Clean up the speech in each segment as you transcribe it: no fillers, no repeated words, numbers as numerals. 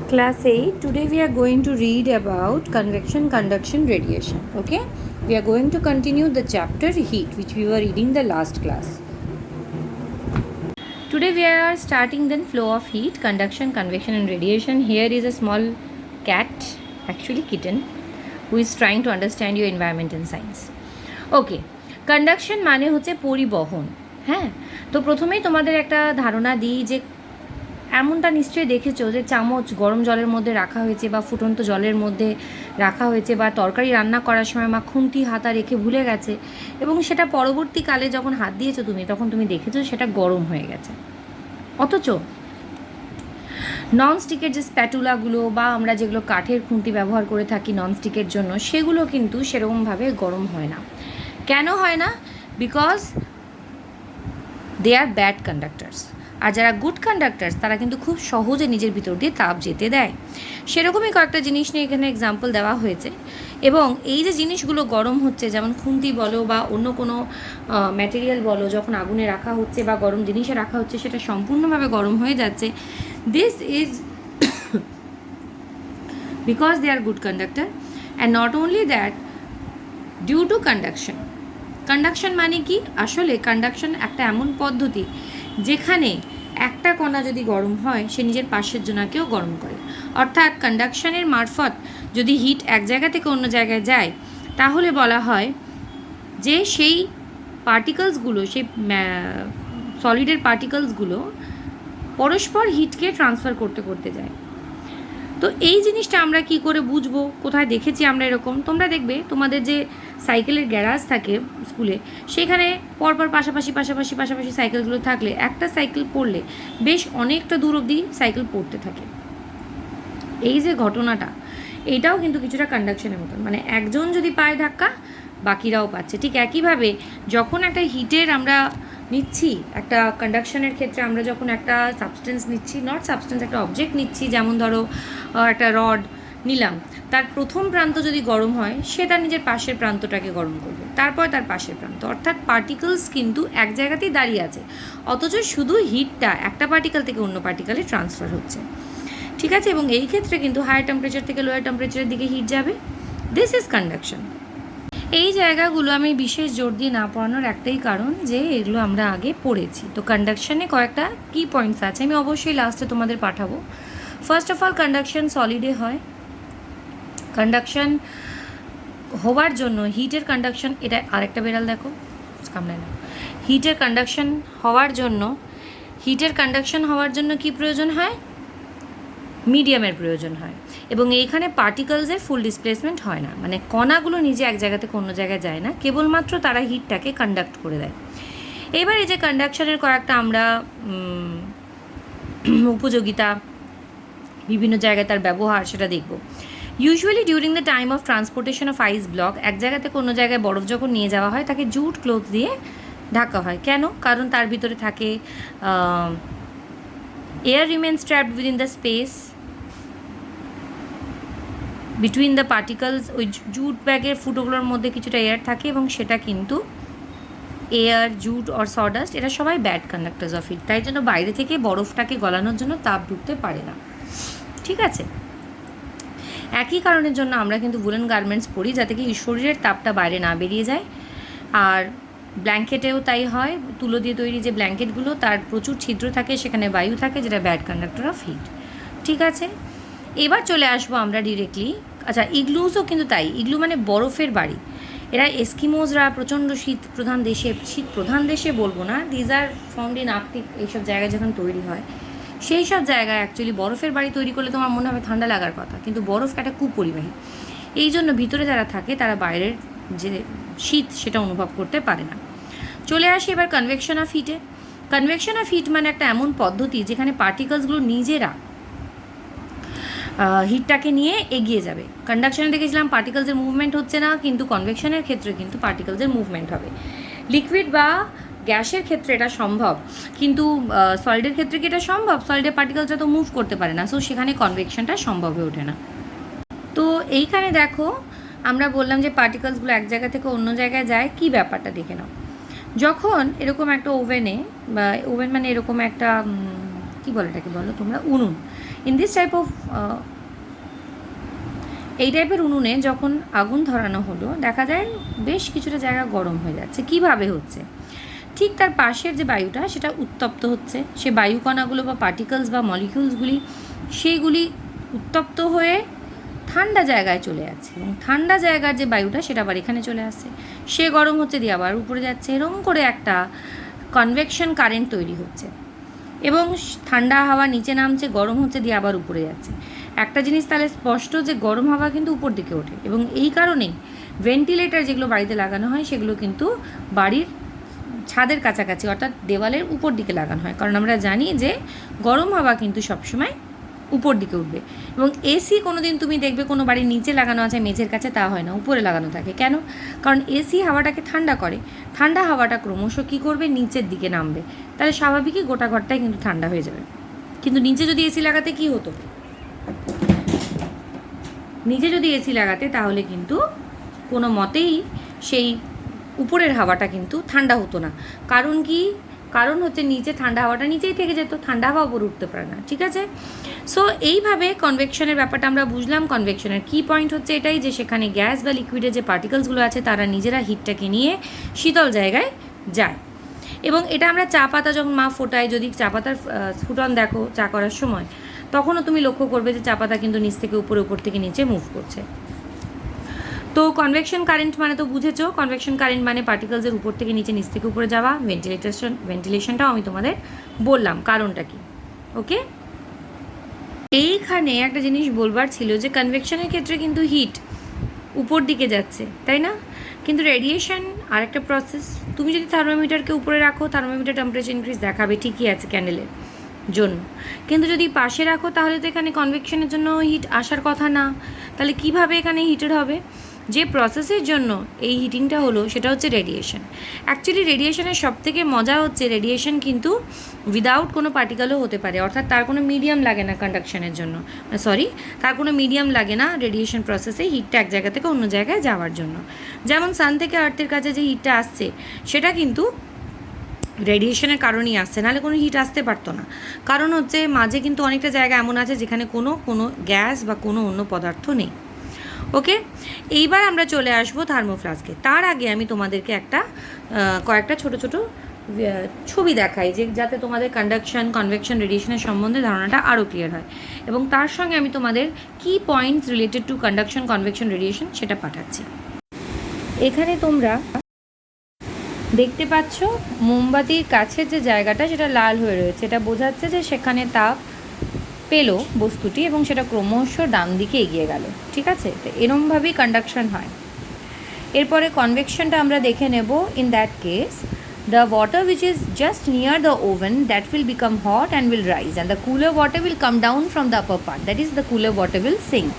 Class 8. Today we are going to read about convection, conduction, radiation. Okay? We are going to continue the chapter heat, which we were reading the last class. Today we are starting then flow of heat, conduction, convection, and radiation. Here is a small cat, actually kitten, who is trying to understand your environment and science. Okay. Conduction মানে হচ্ছে পরিবহন। হ্যাঁ, তো প্রথমেই তোমাদের একটা ধারণা দিই যে এমনটা নিশ্চয়ই দেখেছো যে চামচ গরম জলের মধ্যে রাখা হয়েছে বা ফুটন্ত জলের মধ্যে রাখা হয়েছে, বা তরকারি রান্না করার সময় মা খুন্তি হাতা রেখে ভুলে গেছে এবং সেটা পরবর্তীকালে যখন হাত দিয়েছো তুমি, তখন তুমি দেখেছো সেটা গরম হয়ে গেছে। অথচ ননস্টিকের যে স্প্যাটুলাগুলো বা আমরা যেগুলো কাঠের খুন্তি ব্যবহার করে থাকি ননস্টিকের জন্য, সেগুলো কিন্তু সেরকমভাবে গরম হয় না। কেন হয় না? Because they are bad conductors. আর যারা গুড কন্ডাক্টার্স তারা কিন্তু খুব সহজে নিজের ভিতর দিয়ে তাপ যেতে দেয়। সেরকমই কয়েকটা জিনিস নিয়ে এখানে এক্সাম্পল দেওয়া হয়েছে। এবং এই যে জিনিসগুলো গরম হচ্ছে, যেমন খুন্তি বলো বা অন্য কোনো ম্যাটেরিয়াল বলো, যখন আগুনে রাখা হচ্ছে বা গরম জিনিসে রাখা হচ্ছে, সেটা সম্পূর্ণভাবে গরম হয়ে যাচ্ছে। This is because they are good conductor and not only that, due to conduction. Conduction মানে কি? আসলে কন্ডাকশন একটা এমন পদ্ধতি যেখানে একটা কণা যদি গরম হয়, সে নিজের পাশের জনাকেও গরম করে। অর্থাৎ কন্ডাকশনের মারফত যদি হিট এক জায়গা থেকে অন্য জায়গায় যায়, তাহলে বলা হয় যে সেই পার্টিকলসগুলো, সেই সলিডের পার্টিকলসগুলো পরস্পর হিটকে ট্রান্সফার করতে করতে যায়। তো এই জিনিসটা আমরা কি করে বুঝবো? কোথায় দেখেছি আমরা এরকম? তোমরা দেখবে তোমাদের যে সাইকেলের গ্যারাজ থাকে স্কুলে, সেখানে পরপর পাশাপাশি পাশাপাশি পাশাপাশি সাইকেলগুলো থাকলে একটা সাইকেল পড়লে বেশ অনেকটা দূর অবধি সাইকেল পড়তে থাকে। এই যে ঘটনাটা, এইটাও কিন্তু কিছুটা কন্ডাকশনের মতন, মানে একজন যদি পায় ধাক্কা, বাকিরাও পাচ্ছে। ঠিক একইভাবে যখন একটা হিটের আমরা নিচ্ছি, একটা কন্ডাকশনের ক্ষেত্রে আমরা যখন একটা সাবস্টেন্স নিচ্ছি, নট সাবস্টেন্স, একটা অবজেক্ট নিচ্ছি, যেমন ধরো একটা রড নিলাম, তার প্রথম প্রান্ত যদি গরম হয়, সে তার নিজের পাশের প্রান্তটাকে গরম করবে, তারপর তার পাশের প্রান্ত। অর্থাৎ পার্টিকলস কিন্তু এক জায়গাতেই দাঁড়িয়ে আছে, অথচ শুধু হিটটা একটা পার্টিকেল থেকে অন্য পার্টিকেলে ট্রান্সফার হচ্ছে। ঠিক আছে? এবং এই ক্ষেত্রে কিন্তু হায়ার টেম্পারেচার থেকে লোয়ার টেম্পারেচারের দিকে হিট যাবে। This is conduction. এই জায়গাগুলো আমি বিশেষ জোর দিয়ে না পড়ানোর একটাই কারণ যে এগুলো আমরা আগে পড়েছি। তো কন্ডাকশনে কয়েকটা কি পয়েন্টস আছে, আমি অবশ্যই লাস্টে তোমাদের পাঠাবো। ফার্স্ট অফ অল, কন্ডাকশন সলিডে হয়। কন্ডাকশন হওয়ার জন্য হিটের কন্ডাকশন, এটা আরেকটা বেড়াল দেখো, কামড়ায় না। হিটের কন্ডাকশন হওয়ার জন্য কি প্রয়োজন হয়? মিডিয়ামের প্রয়োজন হয়। এবং এইখানে পার্টিকলসের ফুল ডিসপ্লেসমেন্ট হয় না, মানে কণাগুলো নিজে এক জায়গা থেকে অন্য জায়গায় যায় না, কেবলমাত্র তারা হিটটাকে কন্ডাক্ট করে দেয়। এবার এই যে কন্ডাকশনের কয়েকটা আমরা উপযোগিতা, বিভিন্ন জায়গায় তার ব্যবহার, সেটা দেখব। Usually during the time of transportation of ice block, এক জায়গা থেকে অন্য জায়গায় বরফ যখন নিয়ে যাওয়া হয়, তাকে জুট ক্লোথ দিয়ে ঢাকা হয়। কেন? কারণ তার ভিতরে থাকে air remains trapped within the space between the particles. ওই জুট ব্যাগের ফুটোগুলোর মধ্যে কিছুটা এয়ার থাকে এবং সেটা কিন্তু এয়ার, জুট অর সডাস্ট, এরা সবাই ব্যাড কন্ডাক্টার্স অফ হিট। তাই জন্য বাইরে থেকে বরফটাকে গলানোর জন্য তাপ ঢুকতে পারে না। ঠিক আছে? একই কারণের জন্য আমরা কিন্তু উলেন গার্মেন্টস পরি, যাতে কি শরীরের তাপটা বাইরে না বেরিয়ে যায়। আর ব্ল্যাঙ্কেটেও তাই হয়। তুলো দিয়ে তৈরি যে ব্ল্যাঙ্কেটগুলো, তার প্রচুর ছিদ্র থাকে, সেখানে বায়ু থাকে, যেটা ব্যাড কন্ডাক্টর অফ হিট। ঠিক আছে? এবার চলে আসবো আমরা ডিরেক্টলি। আচ্ছা, ইগলুসও কিন্তু তাই। ইগলু মানে বরফের বাড়ি। এরা এস্কিমোজরা প্রচণ্ড শীত প্রধান দেশে বলবো না, these are found in Arctic, এইসব জায়গায় যখন তৈরি হয়, সেই সব জায়গায় অ্যাকচুয়ালি বরফের বাড়ি তৈরি করলে তোমার মনে হবে ঠান্ডা লাগার কথা, কিন্তু বরফ একটা কুপরিবাহী। এই জন্য ভিতরে যারা থাকে তারা বাইরের যে শীত সেটা অনুভব করতে পারে না। চলে আসি এবার কনভেকশন অফ হিটে। কনভেকশন অফ হিট মানে একটা এমন পদ্ধতি যেখানে পার্টিকলসগুলো নিজেরা হিটটাকে নিয়ে এগিয়ে যাবে। কন্ডাকশনে দেখেছিলাম পার্টিকলসের মুভমেন্ট হচ্ছে না, কিন্তু কনভেকশনের ক্ষেত্রে কিন্তু পার্টিকলসের মুভমেন্ট হবে। লিকুইড বা গ্যাসের ক্ষেত্রে এটা সম্ভব, কিন্তু সলিডের ক্ষেত্রে কি এটা সম্ভব? সলিডের পার্টিকলসটা তো মুভ করতে পারে না, সো সেখানে কনভেকশনটা সম্ভব হয়ে ওঠে না। তো এইখানে দেখো, আমরা বললাম যে পার্টিকলসগুলো এক জায়গা থেকে অন্য জায়গায় যায়। কি ব্যাপারটা দেখে নাও। যখন এরকম একটা ওভেনে, বা ওভেন মানে এরকম একটা কি বলো, এটাকে বলো তোমরা উনুন, ইন দিস টাইপ অফ এই টাইপের উনুনে যখন আগুন ধরানো হলো দেখা যায় বেশ কিছুটা জায়গা গরম হয়ে যাচ্ছে। কিভাবে হচ্ছে? ঠিক তার পাশের যে বায়ুটা সেটা উত্তপ্ত হচ্ছে, সে বায়ুকণাগুলো বা পার্টিকেলস বা মলিকিউলসগুলি সেইগুলি উত্তপ্ত হয়ে ঠান্ডা জায়গায় চলে যাচ্ছে, এবং ঠান্ডা জায়গার যে বায়ুটা সেটা আবার এখানে চলে আসছে, সে গরম হচ্ছে দিয়ে আবার উপরে যাচ্ছে, এরকম করে একটা কনভেকশন কারেন্ট তৈরি হচ্ছে, এবং ঠান্ডা হাওয়া নিচে নামছে, গরম হচ্ছে দিয়ে আবার উপরে যাচ্ছে। একটা জিনিস তাহলে স্পষ্ট যে গরম হাওয়া কিন্তু উপর দিকে ওঠে, এবং এই কারণেই ভেন্টিলেটর যেগুলো বাড়িতে লাগানো হয় সেগুলো কিন্তু বাড়ির ছাদের কাছাকাছি অর্থাৎ দেওয়ালের উপর দিকে লাগানো হয়, কারণ আমরা জানি যে গরম হাওয়া কিন্তু সবসময় উপর দিকে উঠবে। এবং এসি কোনো দিন তুমি দেখবে কোনো বাড়ির নিচে লাগানো আছে মেঝের কাছে, তা হয় না, উপরে লাগানো থাকে। কেন? কারণ এসি হাওয়াটাকে ঠান্ডা করে, ঠান্ডা হাওয়াটা ক্রমশ কী করবে, নিচের দিকে নামবে, তাহলে স্বাভাবিকই গোটা ঘরটাই কিন্তু ঠান্ডা হয়ে যাবে। কিন্তু নিচে যদি এসি লাগাতে কি হতো, নিচে যদি এসি লাগাতে তাহলে কিন্তু কোনো মতেই সেই উপরের হাওয়াটা কিন্তু ঠান্ডা হতো না। কারণ কি? কারণ হচ্ছে নিচে ঠান্ডা হাওয়াটা নিচেই থেকে যেত, ঠান্ডা হাওয়া উপরে উঠতে পারে না। ঠিক আছে? সো এইভাবে কনভেকশনের ব্যাপারটা আমরা বুঝলাম। কনভেকশনের কি পয়েন্ট হচ্ছে এটাই যে সেখানে গ্যাস বা লিকুইডের যে পার্টিকেলসগুলো আছে তারা নিজেরা হিটটাকে নিয়ে শীতল জায়গায় যায়। এবং এটা আমরা চা পাতা যখন মা ফোটায়, যদি চা পাতার ফুটন দেখো চা করার সময়, তখনও তুমি লক্ষ্য করবে যে চা পাতা কিন্তু নিচ থেকে উপরে, উপর থেকে নিচে মুভ করছে। তো কনভেকশন কারেন্ট মানে তো বুঝেছো, কনভেকশন কারেন্ট মানে পার্টিকেলসের উপর থেকে নিচে, নিচ থেকে উপরে যাওয়া। ভেন্টিলেশনটাও আমি তোমাদের বললাম কারণটা কি। ওকে, এইখানে একটা জিনিস বলবার ছিল যে কনভেকশনের ক্ষেত্রে কিন্তু হিট উপর দিকে যাচ্ছে, তাই না? কিন্তু রেডিয়েশন আরেকটা প্রসেস। তুমি যদি থার্মোমিটারকে উপরে রাখো, থার্মোমিটার টেম্পারেচার ইনক্রিজ দেখাবে, ঠিকই আছে ক্যান্ডেলের জন্য, কিন্তু যদি পাশে রাখো তাহলে তো এখানে কনভেকশনের জন্য হিট আসার কথা না। তাহলে কিভাবে এখানে হিটেড হবে? যে প্রসেসের জন্য এই হিটিংটা হলো সেটা হচ্ছে রেডিয়েশন। অ্যাকচুয়ালি রেডিয়েশনের সবথেকে মজা হচ্ছে রেডিয়েশন কিন্তু উইদাউট কোনো পার্টিকেলও হতে পারে, অর্থাৎ তার কোনো মিডিয়াম লাগে না কন্ডাকশনের জন্য, তার কোনো মিডিয়াম লাগে না রেডিয়েশন প্রসেসে হিটটা এক জায়গা থেকে অন্য জায়গায় যাওয়ার জন্য। যেমন সান থেকে আর্থের কাছে যে হিটটা আসছে সেটা কিন্তু রেডিয়েশনের কারণেই আসছে, নাহলে কোনো হিট আসতে পারতো না। কারণ হচ্ছে মাঝে কিন্তু অনেকটা জায়গা এমন আছে যেখানে কোনো গ্যাস বা কোনো অন্য পদার্থ নেই। ওকে, এইবার আমরা চলে আসবো থার্মোফ্লাস্কে। তার আগে আমি তোমাদেরকে কয়েকটা ছোট ছোট ছবি দেখাই, যে যাতে তোমাদের কন্ডাকশন, কনভেকশন, রেডিয়েশনের সম্বন্ধে ধারণাটা আরও ক্লিয়ার হয়, এবং তার সঙ্গে আমি তোমাদের কি points related to conduction, convection, radiation সেটা পাঠাচ্ছি। এখানে তোমরা দেখতে পাচ্ছ মোমবাতির কাছের যে জায়গাটা সেটা লাল হয়ে রয়েছে, এটা বোঝাচ্ছে যে সেখানে তাপ পেল বস্তুটি এবং সেটা ক্রমশ ডান দিকে এগিয়ে গেল। ঠিক আছে? তো এরমভাবেই কন্ডাকশন হয়। এরপরে কনভেকশনটা আমরা দেখে নেব। In that case the water which is just near the oven that will become hot and will rise, and the cooler water will come down from the upper part, that is the cooler water will sink.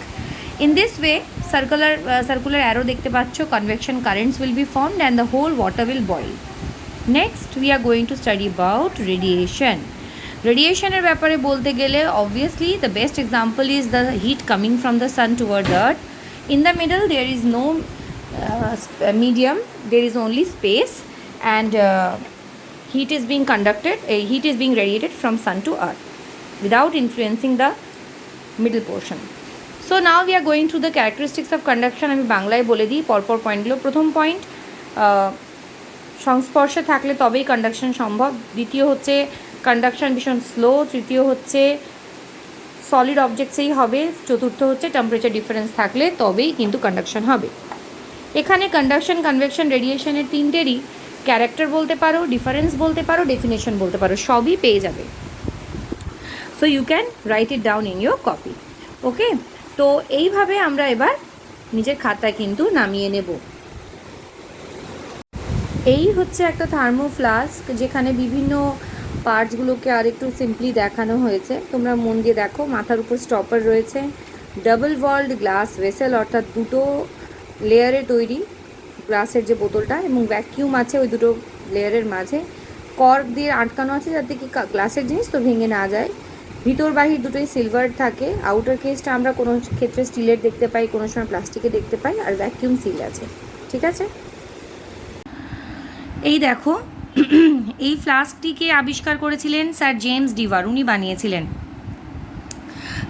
In this way circular arrow দেখতে পাচ্ছ, convection currents will be formed and the whole water will boil. Next we are going to study about radiation. রেডিয়েশনের ব্যাপারে বলতে গেলে obviously the best example is the heat coming from the sun toward the earth. In the middle there is no medium, there is only space, and heat is being radiated from sun to earth without influencing the middle portion. So now we are going through the characteristics of conduction. আমি বাংলায় বলে দিই পরপর পয়েন্টগুলো। প্রথম point, সংস্পর্শে থাকলে তবেই কন্ডাকশন সম্ভব। দ্বিতীয় হচ্ছে কন্ডাকশন ভীষণ স্লো। তৃতীয় হচ্ছে সলিড অবজেক্টসেই হবে। চতুর্থ হচ্ছে টেম্পারেচার ডিফারেন্স থাকলে তবেই কিন্তু কন্ডাকশন হবে। এখানে কন্ডাকশন, কনভেকশন, রেডিয়েশনের তিনটেরই ক্যারেক্টার বলতে পারো, ডিফারেন্স বলতে পারো, ডেফিনেশন বলতে পারো, সবই পেয়ে যাবে। So you can write it down in your copy. Okay, তো এইভাবে আমরা এবার নিজের খাতায় কিন্তু নামিয়ে নেব। এই হচ্ছে একটা থার্মোফ্লাস্ক, যেখানে বিভিন্ন পার্টসগুলোকে আর একটু সিম্পলি দেখানো হয়েছে। তোমরা মন দিয়ে দেখো, মাথার উপর স্টপার রয়েছে, ডাবল ওয়ালড গ্লাস ভেসেল অর্থাৎ দুটো লেয়ারে তৈরি গ্লাসের যে বোতলটা, এবং ভ্যাকিউম আছে ওই দুটো লেয়ারের মাঝে, কর্ক দিয়ে আটকানো আছে যাতে কি গ্লাসের জিনিস তো ভেঙে না যায়। ভিতর বাহির দুটোই সিলভার থাকে। আউটার কেসটা আমরা কোনো ক্ষেত্রে স্টিলের দেখতে পাই, কোনো সময় প্লাস্টিকের দেখতে পাই, আর ভ্যাকিউম সিল আছে। ঠিক আছে? এই দেখো, এই ফ্লাস্কটিকে আবিষ্কার করেছিলেন স্যার জেমস ডিভার, উনি বানিয়েছিলেন।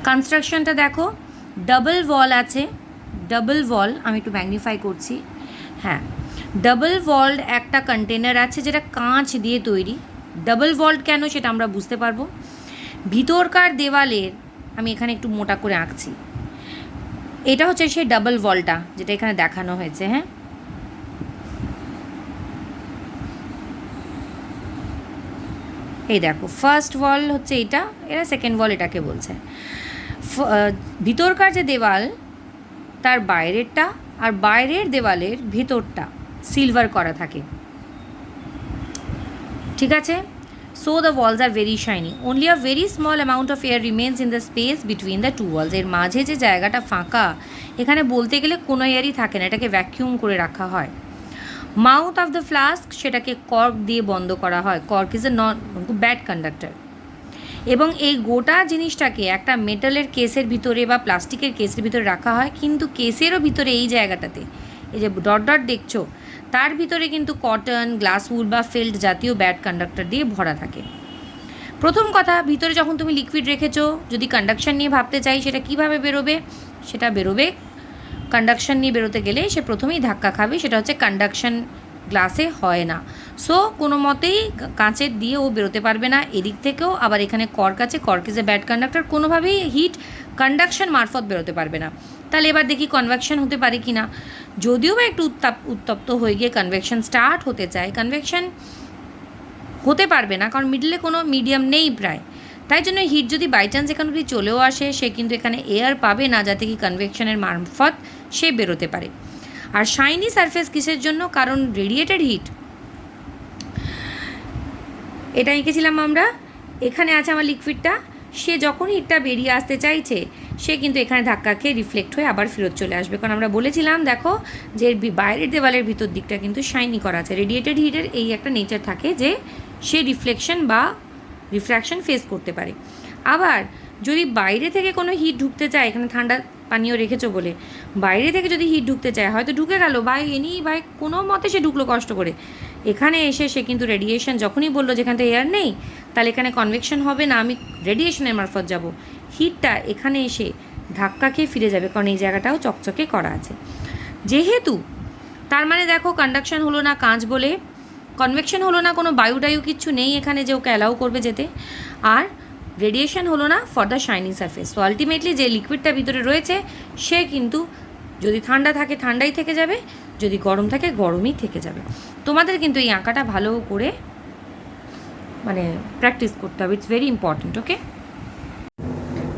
কনস্ট্রাকশনটা দেখো, ডাবল ওয়াল আছে, ডাবল ওয়াল, আমি একটু ম্যাগনিফাই করছি, হ্যাঁ, ডাবল ওয়ালড একটা কন্টেনার আছে যেটা কাঁচ দিয়ে তৈরি। ডাবল ওয়ালড কেন সেটা আমরা বুঝতে পারবো। ভিতরকার দেওয়ালের, আমি এখানে একটু মোটা করে আঁকছি, এটা হচ্ছে সেই ডাবল ওয়ালটা যেটা এখানে দেখানো হয়েছে, হ্যাঁ। এই দেখো ফার্স্ট ওয়াল হচ্ছে এটা, এরা সেকেন্ড ওয়াল এটাকে বলছে। ভিতরকার যে দেওয়াল তার বাইরেরটা আর বাইরের দেওয়ালের ভিতরটা সিলভার করা থাকে, ঠিক আছে। So the walls are very shiny, only a very small amount of air remains in the space between the two walls. এর মাঝে যে জায়গাটা ফাঁকা, এখানে বলতে গেলে কোনো এয়ারই থাকে না, এটাকে ভ্যাকিউম করে রাখা হয়। মাউথ অফ দ্য ফ্লাস্ক, সেটাকে কর্ক দিয়ে বন্ধ করা হয়। Cork is a non bad conductor. এবং এই গোটা জিনিসটাকে একটা মেটালের কেসের ভিতরে বা প্লাস্টিকের কেসের ভিতরে রাখা হয়, কিন্তু কেসেরও ভিতরে এই জায়গাটাতে এই যে ডট ডট দেখছো, তার ভিতরে কিন্তু কটন, গ্লাসউড বা ফেল্ট জাতীয় ব্যাড কন্ডাক্টর দিয়ে ভরা থাকে। প্রথম কথা, ভিতরে যখন তুমি লিকুইড রেখেছো, যদি কন্ডাকশন নিয়ে ভাবতে চাই সেটা কিভাবে বেরোবে, সেটা বেরোবে কন্ডাকশন নিয়ে বেরোতে গেলে সে প্রথমেই ধাক্কা খাবে, সেটা হচ্ছে কন্ডাকশন গ্লাসে হয় না। সো কোনো মতেই কাঁচের দিয়ে ও বেরোতে পারবে না। এদিক থেকেও আবার এখানে কর্ক আছে, cork is a bad conductor, কোনোভাবেই হিট কন্ডাকশন মারফত বেরোতে পারবে না। তাহলে এবার দেখি কনভেকশন হতে পারে কি না। যদিও বা একটু উত্তপ্ত হয়ে গিয়ে কনভেকশন স্টার্ট হতে চায়, কনভেকশন হতে পারবে না, কারণ মিডলে কোনো মিডিয়াম নেই প্রায়। তাই জন্য হিট যদি বাই চান্স এখানে যদি চলেও আসে, সে কিন্তু এখানে এয়ার পাবে না যাতে কি কনভেকশনের মারফত সে বেরোতে পারে। আর শাইনি সারফেস কিসের জন্য? কারণ রেডিয়েটেড হিট, এটা এঁকেছিলাম আমরা, এখানে আছে আমার লিকুইডটা, সে যখন হিটটা বেরিয়ে আসতে চাইছে সে কিন্তু এখানে ধাক্কা খেয়ে রিফ্লেক্ট হয়ে আবার ফেরত চলে আসবে। কারণ আমরা বলেছিলাম দেখো যে বাইরের দেওয়ালের ভিতর দিকটা কিন্তু শাইনি করা আছে। রেডিয়েটেড হিটের এই একটা নেচার থাকে যে সে রিফ্লেকশন বা রিফ্র্যাকশন ফেস করতে পারে। আবার যদি বাইরে থেকে কোনো হিট ঢুকতে চায়, এখানে ঠান্ডা পানীয় রেখেছো বলে বাইরে থেকে যদি হিট ঢুকতে চায়, হয়তো ঢুকে গেল ভাই কোনো মতে সে ঢুকলো কষ্ট করে, এখানে এসে সে কিন্তু রেডিয়েশন, যখনই বললো যেখানে এয়ার নেই তাহলে এখানে কনভেকশন হবে না, আমি রেডিয়েশনের মারফত যাব, হিটটা এখানে এসে ধাক্কা খেয়ে ফিরে যাবে, কারণ এই জায়গাটাও চকচকে করা আছে যেহেতু। তার মানে দেখো কন্ডাকশন হলো না কাঁচ বলে, কনভেকশন হলো না, কোনো বায়ু কিচ্ছু নেই এখানে যে ওকে অ্যালাউ করবে যেতে, আর রেডিয়েশন হলো না ফর দ্য শাইনিং সারফেস। তো আলটিমেটলি যে লিকুইডটা ভিতরে রয়েছে সে কিন্তু যদি ঠান্ডা থাকে ঠান্ডাই থেকে যাবে, যদি গরম থাকে গরমই থেকে যাবে। তোমাদের কিন্তু এই আঁকাটা ভালো করে মানে প্র্যাকটিস করতে হবে, ইটস ভেরি ইম্পর্ট্যান্ট, ওকে।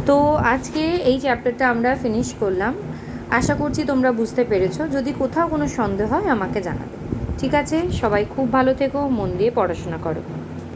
তো আজকে এই চ্যাপ্টারটা আমরা ফিনিশ করলাম, আশা করছি তোমরা বুঝতে পেরেছো। যদি কোথাও কোনো সন্দেহ হয় আমাকে জানাবে, ঠিক আছে? সবাই খুব ভালো থেকো, মন দিয়ে পড়াশোনা করো।